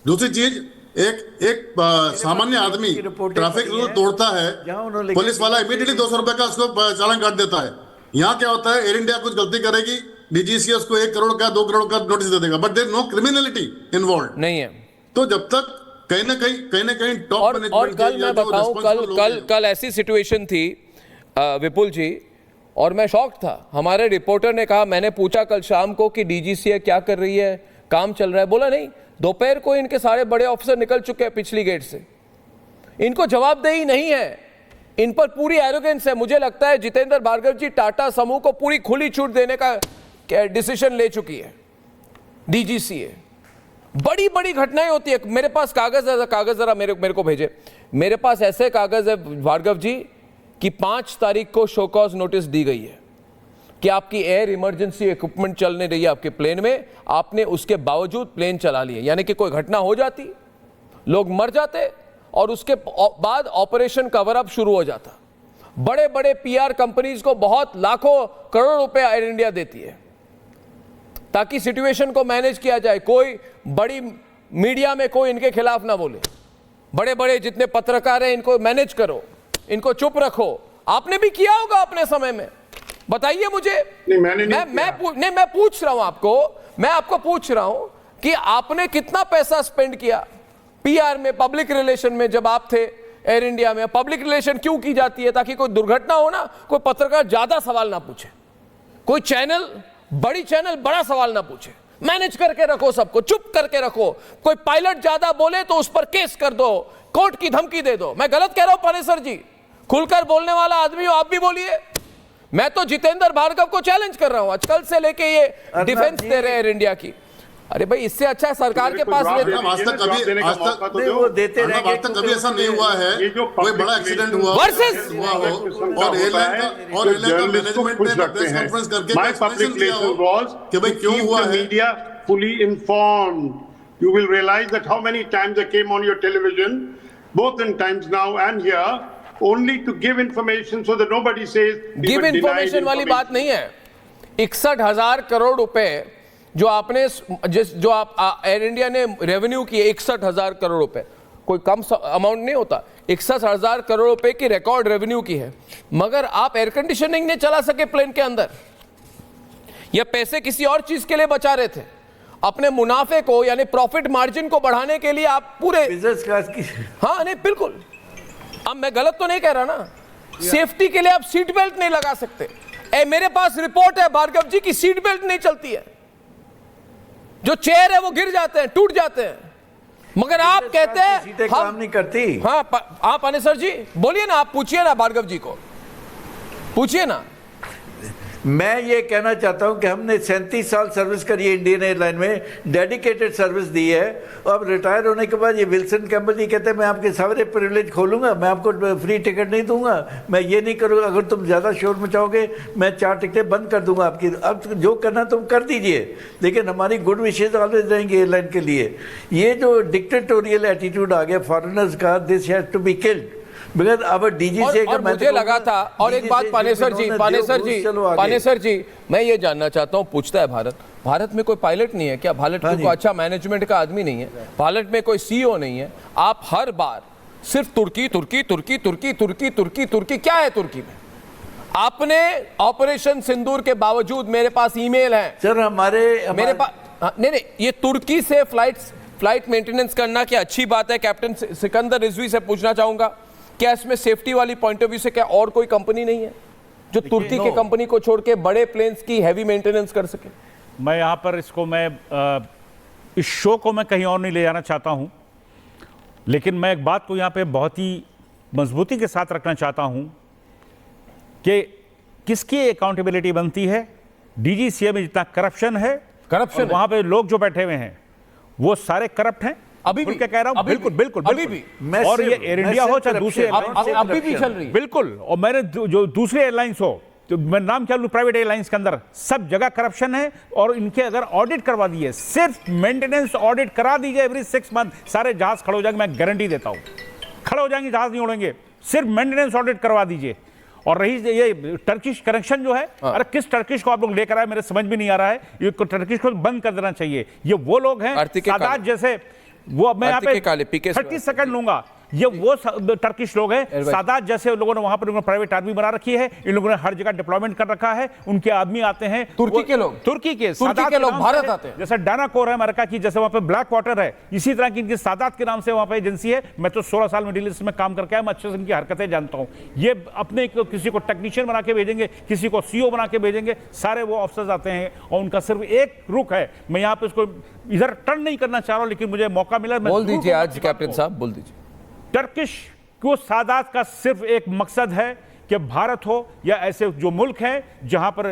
दूसरी चीज, एक एक सामान्य आदमी ट्रैफिक रूल तोड़ता है, पुलिस वाला इमीडिएटली 200 रुपए का उसको चालान काट देता है। यहाँ क्या होता है, एयर इंडिया कुछ गलती करेगी, डीजीसीए उसको 1 करोड़ का 2 करोड़ का नोटिस दे देगा, but there no criminality involve नहीं है। तो जब तक कहीं ना कहीं टॉप और मैनेजमेंट कल मैं बताऊं, कल ऐसी सिचुएशन थी विपुल जी, और मैं शॉक्ड था। हमारे रिपोर्टर ने कहा, मैंने पूछा कल शाम को कि डीजीसीए क्या कर रही है, काम चल रहा है, बोला नहीं, दोपहर को इनके सारे बड़े ऑफिसर निकल चुके हैं पिछली गेट से, इनको जवाबदेही नहीं है, इन पर पूरी एरोगेंस है। मुझे लगता है जितेंद्र भार्गव जी टाटा समूह को पूरी खुली छूट देने का डिसीजन ले चुकी है डीजीसीए। बड़ी बड़ी घटनाएं होती है। मेरे पास कागज जरा मेरे को भेजे। मेरे पास ऐसे कागज है भार्गव जी कि 5 तारीख को शो कॉज नोटिस दी गई है कि आपकी एयर इमरजेंसी इक्विपमेंट चलने रही है आपके प्लेन में, आपने उसके बावजूद प्लेन चला लिए, यानी कि कोई घटना हो जाती, लोग मर जाते और उसके बाद ऑपरेशन कवर अप शुरू हो जाता। बड़े बड़े पीआर कंपनीज को बहुत लाखों करोड़ रुपए एयर इंडिया देती है ताकि सिचुएशन को मैनेज किया जाए, कोई बड़ी मीडिया में कोई इनके खिलाफ ना बोले, बड़े बड़े जितने पत्रकार हैं इनको मैनेज करो, इनको चुप रखो। आपने भी किया होगा अपने समय में, बताइए मुझे। मैं पूछ रहा हूं आपको, मैं आपको पूछ रहा हूं कि आपने कितना पैसा स्पेंड किया पीआर में, पब्लिक रिलेशन में, जब आप थे एयर इंडिया में। पब्लिक रिलेशन क्यों की जाती है? ताकि कोई दुर्घटना हो ना, कोई पत्रकार ज्यादा सवाल ना पूछे, कोई चैनल, बड़ी चैनल बड़ा सवाल ना पूछे, मैनेज करके रखो, सबको चुप करके रखो। कोई पायलट ज्यादा बोले तो उस पर केस कर दो, कोर्ट की धमकी दे दो। मैं गलत कह रहा हूं पानेसर जी? खुलकर बोलने वाला आदमी हो, आप भी बोलिए। मैं तो जितेंद्र भार्गव को चैलेंज कर रहा हूं, आजकल से लेके ये डिफेंस दे रहे हैं एयर इंडिया की। अरे भाई, इससे अच्छा सरकार के पास आज तक कभी ऐसा नहीं हुआ है कोई बड़ा एक्सीडेंट हुआ हो और एयरलाइन का मैनेजमेंट ने प्रेस कॉन्फ्रेंस करके एक्सप्लेनेशन दिया हो कि भाई क्यों हुआ है। Media fully informed, you will realize that how many times I came on your television, both in Times Now and here, only to give information so that nobody says give information वाली बात नहीं है। 61,000 करोड़ रुपए जो आपने जो आप air India ने रेवेन्यू किए, 61,000 करोड़ रुपए कोई कम अमाउंट नहीं होता। 61,000 करोड़ रुपए की रिकॉर्ड रेवेन्यू की है, मगर आप एयर कंडीशनिंग नहीं चला सके प्लेन के अंदर, या पैसे किसी और चीज के लिए बचा रहे थे, अपने मुनाफे को यानी प्रॉफिट मार्जिन को बढ़ाने के लिए आप पूरे बिजनेस क्लास की। हाँ नहीं, बिल्कुल। अब मैं गलत तो नहीं कह रहा ना, सेफ्टी के लिए आप सीट बेल्ट नहीं लगा सकते। मेरे पास रिपोर्ट है भार्गव जी की सीट बेल्ट नहीं चलती है, जो चेयर है वो गिर जाते हैं, टूट जाते हैं, मगर आप कहते हैं हम काम नहीं करती। हाँ आप पानेसर जी बोलिए ना, आप पूछिए ना भार्गव जी को, पूछिए ना। मैं ये कहना चाहता हूं कि हमने 37 साल सर्विस करी है इंडियन एयरलाइन में, डेडिकेटेड सर्विस दी है। अब रिटायर होने के बाद ये विल्सन कंपनी कहते हैं मैं आपके सारे प्रिविलेज खोलूंगा, मैं आपको फ्री टिकट नहीं दूंगा, मैं ये नहीं करूंगा, अगर तुम ज़्यादा शोर मचाओगे मैं 4 टिकटें बंद कर दूंगा आपकी। अब जो करना तुम कर दीजिए, लेकिन हमारी गुड विशेज ऑलवेज रहेंगी एयरलाइन के लिए। ये जो डिक्टेटोरियल एटीट्यूड आ गया फॉरेनर्स का, this has to be killed. और मुझे लगा था, और एक बात पानेसर जी, मैं ये जानना चाहता हूँ, पूछता है भारत में कोई पायलट नहीं है क्या? भारत में कोई अच्छा मैनेजमेंट का आदमी नहीं है? भारत में कोई सीईओ नहीं है? आप हर बार सिर्फ तुर्की क्या है तुर्की में? आपने ऑपरेशन सिंदूर के बावजूद, मेरे पास ईमेल है सर, मेरे पास नहीं, ये तुर्की से फ्लाइट मेंटेनेंस करना क्या अच्छी बात है? कैप्टन सिकंदर रिजवी से पूछना चाहूंगा, क्या इसमें सेफ्टी वाली पॉइंट ऑफ व्यू से क्या और कोई कंपनी नहीं है जो तुर्की के कंपनी को छोड़ के बड़े प्लेन्स की हैवी मेंटेनेंस कर सके? मैं यहां पर इस शो को मैं कहीं और नहीं ले जाना चाहता हूं, लेकिन मैं एक बात को यहां पे बहुत ही मजबूती के साथ रखना चाहता हूं कि किसकी अकाउंटेबिलिटी बनती है। डीजीसीए में जितना करप्शन है, वहां पे लोग जो बैठे हुए हैं वो सारे करप्ट हैं। अभी भी क्या कह रहा हूं, बिल्कुल अभी भी। और ये एयर इंडिया हो चाहे दूसरे अभी भी चल रही है, बिल्कुल। और मैंने जो दूसरे एयरलाइंस हो, तो मैं नाम क्या लूं, प्राइवेट एयरलाइंस के अंदर सब जगह करप्शन है। और इनके अगर ऑडिट करवा दिए, सिर्फ मेंटेनेंस ऑडिट करा दीजिए एवरी 6 मंथ, सारे जहाज खड़े हो जाएंगे, मैं गारंटी देता हूं, खड़े हो जाएंगे, जहाज नहीं उड़ेंगे। सिर्फ मेंटेनेंस ऑडिट करवा दीजिए। और रही ये टर्किश कनेक्शन जो है, अरे किस टर्किश को आप लोग लेकर आए, मेरे समझ में नहीं आ रहा है। ये टर्किश को बंद कर देना चाहिए। ये वो लोग हैं सादात जैसे वो मैं यहाँ कार्तिकेय काले, पे पीके 30 सेकंड लूंगा। ये वो टर्किश लोग हैं, सादात जैसे लोगों ने वहां पर उन्होंने प्राइवेट आर्मी बना रखी है, इन लोगों ने हर जगह डिप्लॉयमेंट कर रखा है, उनके आदमी आते हैं तुर्की के लोग, तुर्की के लोग भारत आते हैं, जैसे डानाकोर है अमेरिका की, जैसे वहां पे ब्लैक वाटर है, इसी तरह की इनकी सादात के नाम से वहां पे एजेंसी है। मैं तो 16 साल मिडिल ईस्ट में काम करके आया, मैं अच्छे से इनकी हरकतें जानता हूं। ये अपने किसी को टेक्नीशियन बना के भेजेंगे, किसी को सीओ बना के भेजेंगे, सारे वो ऑफिसर्स आते हैं और उनका सिर्फ एक रुख है। मैं यहाँ पे इसको इधर टर्न नहीं करना चाह रहा हूं, लेकिन मुझे मौका मिला, बोल दीजिए आज कैप्टन साहब, बोल दीजिए। टर्किश को सादात का सिर्फ एक मकसद है कि भारत हो या ऐसे जो मुल्क हैं जहां पर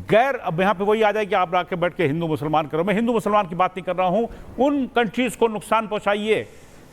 गैर, अब यहां पे वही आ जाए कि आप आके बैठ के हिंदू मुसलमान करो। मैं हिंदू मुसलमान की बात नहीं कर रहा हूं, उन कंट्रीज को नुकसान पहुंचाइए,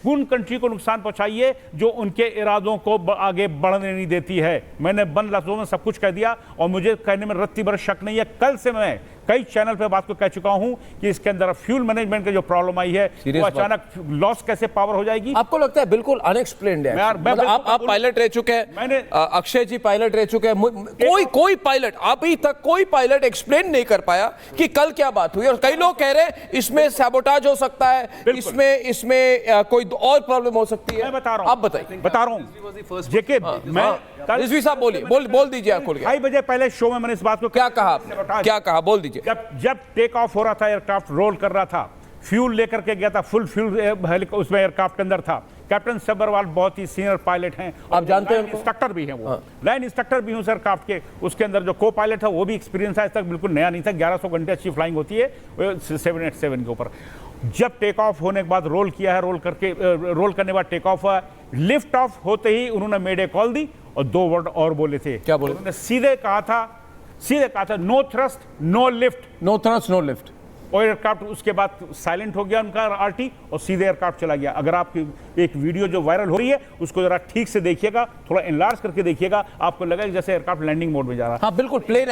उन कंट्री को नुकसान पहुंचाइए जो उनके इरादों को आगे बढ़ने नहीं देती है। मैंने बंद लफ्जों में सब कुछ कह दिया और मुझे कहने में रत्ती भर शक नहीं है। कल से मैं कई चैनल पे बात को कह चुका हूं कि इसके अंदर फ्यूल मैनेजमेंट की जो प्रॉब्लम आई है, वो अचानक लॉस कैसे पावर हो जाएगी। आपको लगता है बिल्कुल अनएक्सप्लेन्ड है? मतलब आप पायलट रह चुके हैं, मैंने अक्षय जी पायलट रह चुके हैं, कोई पायलट अभी तक कोई पायलट एक्सप्लेन नहीं कर पाया कि कल क्या बात हुई। और कई लोग कह रहे हैं इसमें सैबोटाज हो सकता है, इसमें कोई और प्रॉब्लम हो सकती है। मैं बता रहा हूं, आप बताइए। बता रहा हूं जेके, मैं रिजवी साहब बोलिए, बोल दीजिए आप खोल के। 2:30 बजे पहले शो में मैंने इस बात को क्या कहा बोल दीजिए। जब टेक ऑफ हो रहा था, एयरक्राफ्ट रोल कर रहा था, फ्यूल लेकर के गया था, फुल फ्यूल उसमें एयरक्राफ्ट के अंदर था। कैप्टन सब्बरवाल बहुत ही सीनियर पायलट हैं, आप जानते हैं उनको? इंस्ट्रक्टर भी हैं वो, लाइन इंस्ट्रक्टर भी हूं सर एयरक्राफ्ट के। उसके अंदर जो को पायलट है वो भी एक्सपीरियंस है, आज तक बिल्कुल नया नहीं था। 1100 घंटे अच्छी फ्लाइंग होती है 787 के ऊपर। जब टेक ऑफ होने के बाद रोल किया है, रोल करने के बाद टेक ऑफ हुआ, लिफ्ट ऑफ होते ही उन्होंने मेडे कॉल दी और 2 वर्ड और बोले थे। क्या बोले? उन्होंने सीधे कहा था no thrust no lift, no thrust no lift. और एयरक्राफ्ट उसके बाद साइलेंट हो गया उनका आरटी और सीधे एयरक्राफ्ट चला गया। अगर आपकी एक वीडियो जो वायरल हो रही है उसको जरा ठीक से देखिएगा, थोड़ा एनलार्ज करके देखिएगा, आपको लगेगा जैसे एयरक्राफ्ट लैंडिंग मोड में जा रहा है। हाँ बिल्कुल, प्लेन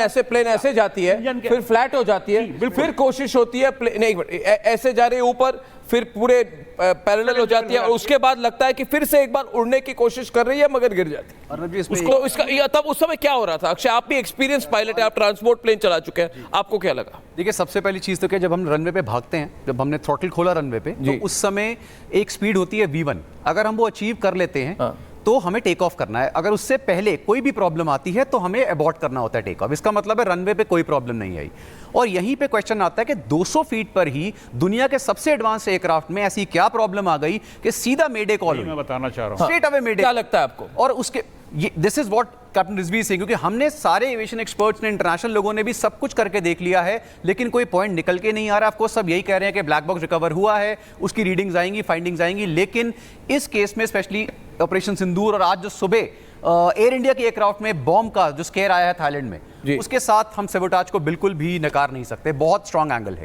ऐसे जाती है, फिर फ्लैट हो जाती है, फिर कोशिश होती है नहीं ऐसे जा रही है ऊपर, फिर पूरे पैरेलल हो जाती है और उसके बाद लगता है कि फिर से एक बार उड़ने की कोशिश कर रही है मगर गिर जाती है। उसको इसका तब उस समय क्या हो रहा था? अक्षय आप भी एक्सपीरियंस पायलट है, आप ट्रांसपोर्ट प्लेन चला चुके हैं, आपको क्या लगा? देखिए सबसे पहली चीज तो क्या, जब हम रनवे पे भागते हैं, जब हमने थ्रॉटल खोला रनवे पे, तो उस समय एक स्पीड होती है V1। अगर हम वो अचीव कर लेते हैं तो हमें टेक ऑफ करना है। अगर उससे पहले कोई भी प्रॉब्लम आती है तो हमें अबॉर्ट करना होता है टेक ऑफ। इसका मतलब है रनवे पे कोई प्रॉब्लम नहीं आई। और यहीं पे क्वेश्चन आता है कि 200 फीट पर ही दुनिया के सबसे एडवांस एयरक्राफ्ट में ऐसी क्या प्रॉब्लम आ गई कि सीधा मेडे कॉल, मैं बताना चाह रहा हूं, स्ट्रेट अवे मेडे। क्या लगता है आपको? और उसके this is what captain Rizvi Singh, क्योंकि हमने सारे एविएशन एक्सपर्ट्स ने, इंटरनेशनल लोगों ने भी सब कुछ करके देख लिया है, लेकिन कोई पॉइंट निकल के नहीं आ रहा। आपको सब यही कह रहे हैं कि ब्लैक बॉक्स रिकवर हुआ है, उसकी रीडिंग्स आएंगी, फाइंडिंग्स आएंगी, लेकिन इस केस में स्पेशली ऑपरेशन सिंदूर और आज जो सुबह एयर इंडिया के एयरक्राफ्ट में बॉम्ब का जो स्केयर आया है थाईलैंड में, उसके साथ हम सैबोटाज को बिल्कुल भी नकार नहीं सकते। बहुत स्ट्रांग एंगल है।